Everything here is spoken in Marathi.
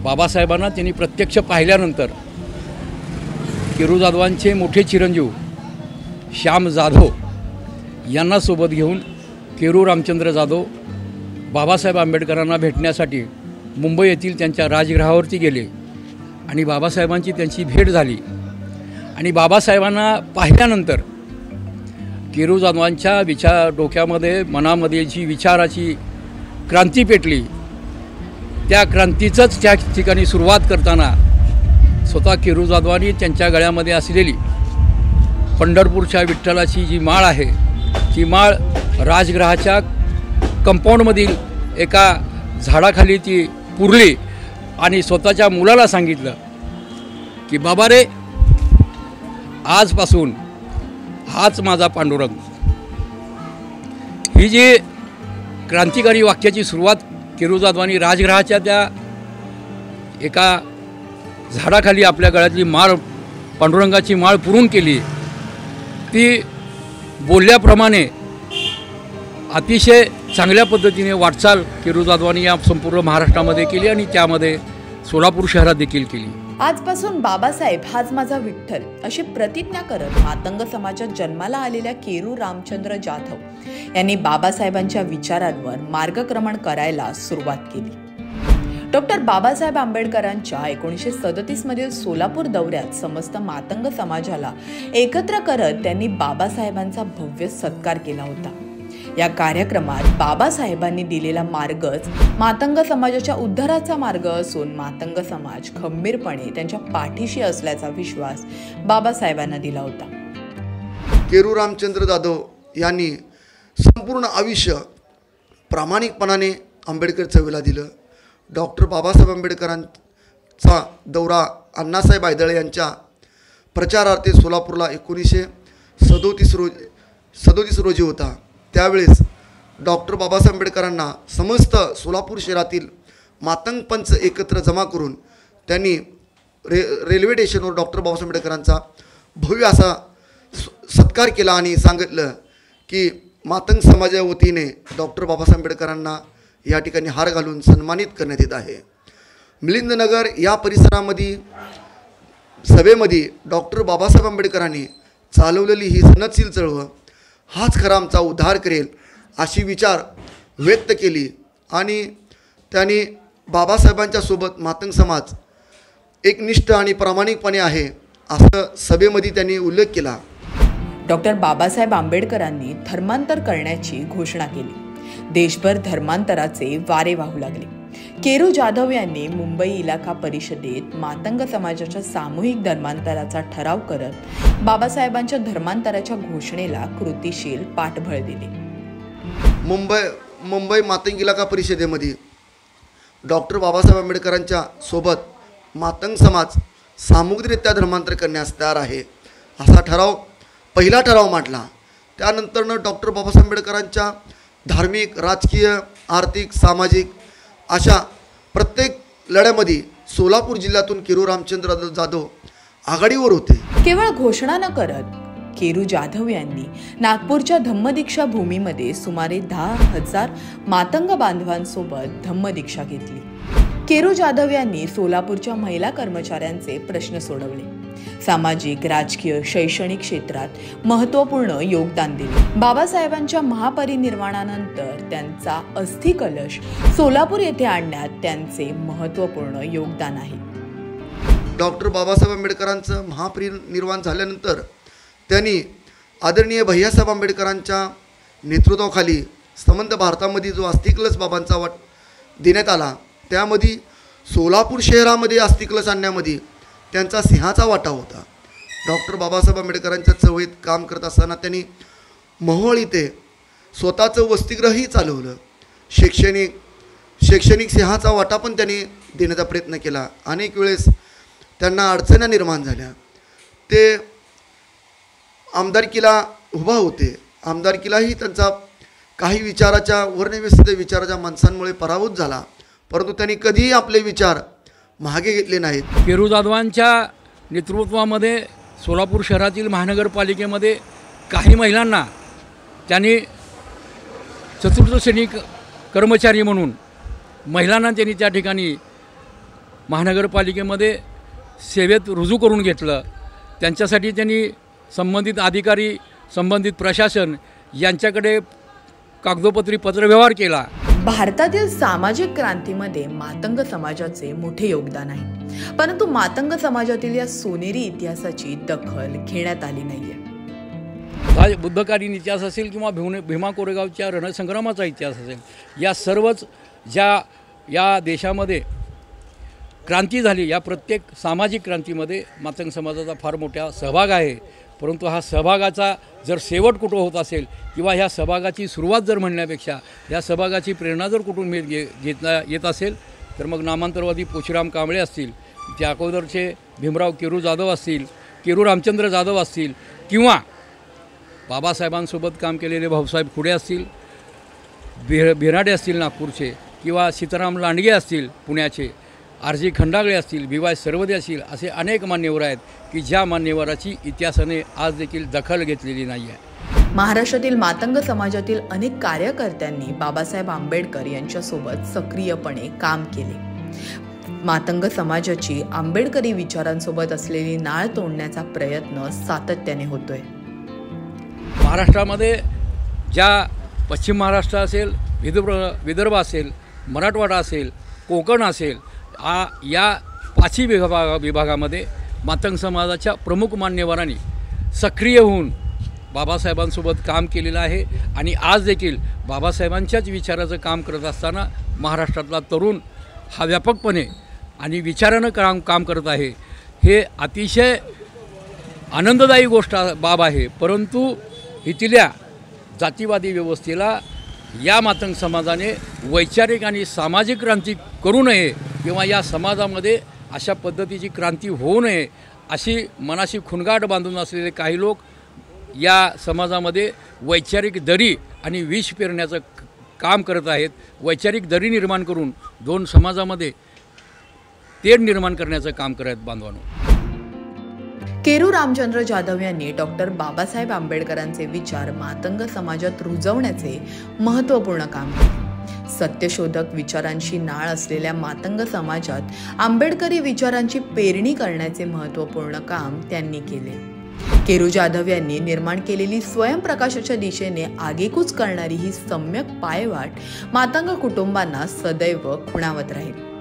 बाबासाहेबांना त्यांनी प्रत्यक्ष पाहिल्यानंतर केरू जाधवांचे मोठे चिरंजीव श्याम जाधव यांना सोबत घेऊन केरू रामचंद्र जाधव बाबासाहेब आंबेडकरांना भेटण्यासाठी मुंबई येथील त्यांच्या राजगृहावरती गेले आणि बाबासाहेबांची त्यांची भेट झाली। आणि बाबासाहेबांना पाहिल्यानंतर केरू जाधवांच्या डोक्यामध्ये मनामध्ये जी विचाराची क्रांती पेटली, त्या क्रांतीचंच त्या ठिकाणी सुरुवात करताना स्वतः केरू जाधवांनी त्यांच्या गळ्यामध्ये असलेली पंढरपूरच्या विठ्ठलाची जी माळ आहे ती माळ राजगृहाच्या कंपाऊंडमधील एका झाडाखाली ती पुरली आणि स्वतःच्या मुलाला सांगितलं की बाबा रे, आजपासून हाच माझा पांडुरंग। ही जी क्रांतिकारी वाक्याची सुरुवात केरू जाधवांनी राजगृहाच्या त्या एका झाडाखाली आपल्या गळ्यातली माळ, पांडुरंगाची माळ पुरून केली, ती बोलल्याप्रमाणे अतिशय चांगल्या पद्धतीने वाटचाल केरू जाधवांनी या संपूर्ण महाराष्ट्रामध्ये केली आणि त्यामध्ये सोलापूर शहरात देखील केली। आजपासून बाबासाहेब हाच माझा विठ्ठल अशी प्रतिज्ञा करत मातंग समाजात जन्माला आलेल्या केरू रामचंद्र जाधव यांनी बाबासाहेबांच्या विचारांवर मार्गक्रमण करायला सुरुवात केली। डॉक्टर बाबासाहेब आंबेडकरांच्या 1937 मधील सोलापूर दौऱ्यात समस्त मातंग समाजाला एकत्र करत त्यांनी बाबासाहेबांचा भव्य सत्कार केला होता। या कार्यक्रमात बाबासाहेबांनी दिलेला मार्गच मातंग समाजाच्या उद्धाराचा मार्ग असून मातंग समाज खंबीरपणे त्यांच्या पाठीशी असल्याचा विश्वास बाबासाहेबांना दिला होता। केरू रामचंद्र जाधव यांनी संपूर्ण आयुष्य प्रामाणिकपणाने आंबेडकर चळवळीला दिलं। डॉक्टर बाबासाहेब आंबेडकरांचा दौरा अण्णासाहेब आयदळे यांच्या प्रचारार्थ सोलापूरला 1937 रोजी होता। त्यावेळेस डॉक्टर बाबासाहेब आंबेडकरांना समस्त सोलापूर शहरातील मातंग पंच एकत्र जमा करून त्यांनी रेल्वे स्टेशनवर डॉक्टर बाबासाहेब आंबेडकरांचा भव्य असा सत्कार केला आणि सांगितलं की मातंग समाजाच्या वतीने डॉक्टर बाबासाहेब आंबेडकरांना या ठिकाणी हार घालून सन्मानित करण्यात येत आहे। मिलिंदनगर या परिसरामध्ये सभेमध्ये डॉक्टर बाबासाहेब आंबेडकरांनी चालवलेली ही सनदशील चळवळ हाच खरा आमचा उद्धार करेल अशी विचार व्यक्त केली आणि त्यांनी बाबासाहेबांच्या सोबत मातंग समाज एकनिष्ठ आणि प्रामाणिकपणे आहे असं सभेमध्ये त्यांनी उल्लेख केला। डॉक्टर बाबासाहेब आंबेडकरांनी धर्मांतर करण्याची घोषणा केली। देशभर धर्मांतराचे वारे वाहू लागले। केरू जाधव यांनी मुंबई इलाका परिषदेत मातंग समाजाच्या सामूहिक धर्मांतराचा ठराव करत बाबासाहेबांच्या धर्मांतराच्या घोषणेला कृतीशील पाठबळ दिले। मुंबई मातंग इलाका परिषदेमध्ये डॉक्टर बाबासाहेब आंबेडकरांच्या सोबत मातंग समाज सामूहिकरित्या धर्मांतर करण्यास तयार आहे असा पहिला ठराव मांडला। त्यानंतरनं डॉक्टर बाबासाहेब आंबेडकरांच्या धार्मिक, राजकीय, आर्थिक, सामाजिक अशा प्रत्येक लढ्यामध्ये सोलापूर जिल्ह्यातून केरू रामचंद्र जाधव आघाडीवर होते। केवळ घोषणा न करत केरू जाधव यांनी नागपूरच्या धम्मदीक्षा भूमीमध्ये सुमारे 10,000 मातंग बांधवांसोबत धम्मदीक्षा घेतली। केरू जाधव यांनी सोलापूरच्या महिला कर्मचाऱ्यांचे प्रश्न सोडवले, सामाजिक, राजकीय, शैक्षणिक क्षेत्रात महत्त्वपूर्ण योगदान दिले। बाबासाहेबांच्या महापरिनिर्वाणानंतर त्यांचा अस्थि कलश सोलापूर येथे आणण्यात त्यांचे महत्त्वपूर्ण योगदान आहे। डॉक्टर बाबासाहेब आंबेडकरांचं महापरिनिर्वाण झाल्यानंतर त्यांनी आदरणीय भैयासाहेब आंबेडकरांच्या नेतृत्वाखाली संबंध भारतामध्ये जो अस्थि कलश बाबांचा देण्यात आला त्यामध्ये सोलापूर शहरामध्ये अस्थि कलश आणण्यामध्ये त्यांचा सिंहाचा वाटा होता। डॉक्टर बाबासाहेब आंबेडकरांच्या चळवळीत काम करत असताना त्यांनी मोहोळ इथे स्वतःचं वसतिगृहही चालवलं। शैक्षणिक सिंहाचा वाटा पण त्यांनी देण्याचा प्रयत्न केला। अनेक वेळेस त्यांना अडचणी निर्माण झाल्या, ते आमदारकीला उभा होते। आमदारकीलाही त्यांचा काही विचाराच्या वर्णव्यस्थित विचाराच्या माणसांमुळे पराभूत झाला, परंतु त्यांनी कधीही आपले विचार मागे घेतले नाहीत। केरू जाधवांच्या नेतृत्वामध्ये सोलापूर शहरातील महानगरपालिकेमध्ये काही महिलांना त्यांनी चतुर्थ श्रेणी कर्मचारी म्हणून महिलांना त्यांनी त्या ठिकाणी महानगरपालिकेमध्ये सेवेत रुजू करून घेतलं. त्यांच्यासाठी त्यांनी संबंधित अधिकारी, संबंधित प्रशासन यांच्याकडे कागदोपत्री पत्रव्यवहार केला. भारतातील सामाजिक क्रांतीमध्ये मातंग समाजाचे मोठे योगदान आहे, परंतु मातंग समाजातील या सोनेरी इतिहासाची दखल घेण्यात आली नाहीये. हा बुद्धकालीन इतिहास असेल किंवा भीमा कोरेगावच्या रणसंग्रामाचा इतिहास असेल, या सर्वच ज्या या देशामध्ये क्रांती झाली, या प्रत्येक सामाजिक क्रांतीमध्ये मातंग समाजाचा फार मोठा सहभाग आहे. परंतु हा सहभागाचा जर शेवट कुठं होत असेल किंवा ह्या सहभागाची सुरुवात जर म्हणण्यापेक्षा ह्या सहभागाची प्रेरणा जर कुठून घेता येत असेल तर मग नामांतरवादी पोशीराम कांबळे असतील, त्या अगोदरचे भीमराव केरू जाधव असतील, केरू रामचंद्र जाधव असतील, किंवा बाबासाहेबांसोबत काम केलेले भाऊसाहेब खुडे असतील, बिराडे असतील नागपूरचे, किंवा सीताराम लांडगे असतील पुण्याचे, आर.जी. खंडागळे असतील, बी.वाय. सरवदे असतील, असे अनेक मान्यवर आहेत की ज्या मान्यवराची इतिहासाने आज देखील दखल घेतलेली नाही आहे. महाराष्ट्रातील मातंग समाजातील अनेक कार्यकर्त्यांनी बाबासाहेब आंबेडकर यांच्यासोबत सक्रियपणे काम केले. मातंग समाजाची आंबेडकरी विचारांसोबत असलेली नाळ तोडण्याचा प्रयत्न सातत्याने होतोय. महाराष्ट्रामध्ये ज्या पश्चिम महाराष्ट्र असेल, विदर्भ असेल, मराठवाडा असेल, कोकण असेल, या पाचही विभागामध्ये मातंग समाजाच्या प्रमुख मान्यवरांनी सक्रिय होऊन बाबासाहेबांसोबत काम केलेलं आहे. आणि आज देखील बाबासाहेबांच्याच विचाराचं काम करत असताना महाराष्ट्रातला तरुण हा व्यापकपणे आणि विचारानं काम करत आहे. हे अतिशय आनंददायी बाब आहे. परंतु इथल्या जातीवादी व्यवस्थेला या मातंग समाजाने वैचारिक आणि सामाजिक क्रांती करू नये किंवा या समाजामध्ये अशा पद्धतीची क्रांती होऊ नये अशी मनाशी खुणगाट बांधून असलेले काही लोक या समाजामध्ये वैचारिक दरी आणि विष पेरण्याचं काम करत आहेत. वैचारिक दरी निर्माण करून दोन समाजामध्ये तेढ निर्माण करण्याचं काम करत आहेत. बांधवांनो, केरू रामचंद्र जाधव यांनी डॉक्टर बाबासाहेब आंबेडकरांचे विचार मातंग समाजात रुजवण्याचे महत्त्वपूर्ण काम केले. सत्यशोधक विचारांची नाळ असलेल्या मातंग समाजात आंबेडकरी विचारांची पेरणी करण्याचे महत्त्वपूर्ण काम त्यांनी केले. केरू जाधव यांनी निर्माण केलेली स्वयंप्रकाशाच्या दिशेने आगेकूच करणारी ही सम्यक पायवाट मातंग कुटुंबांना सदैव खुणावत राहील.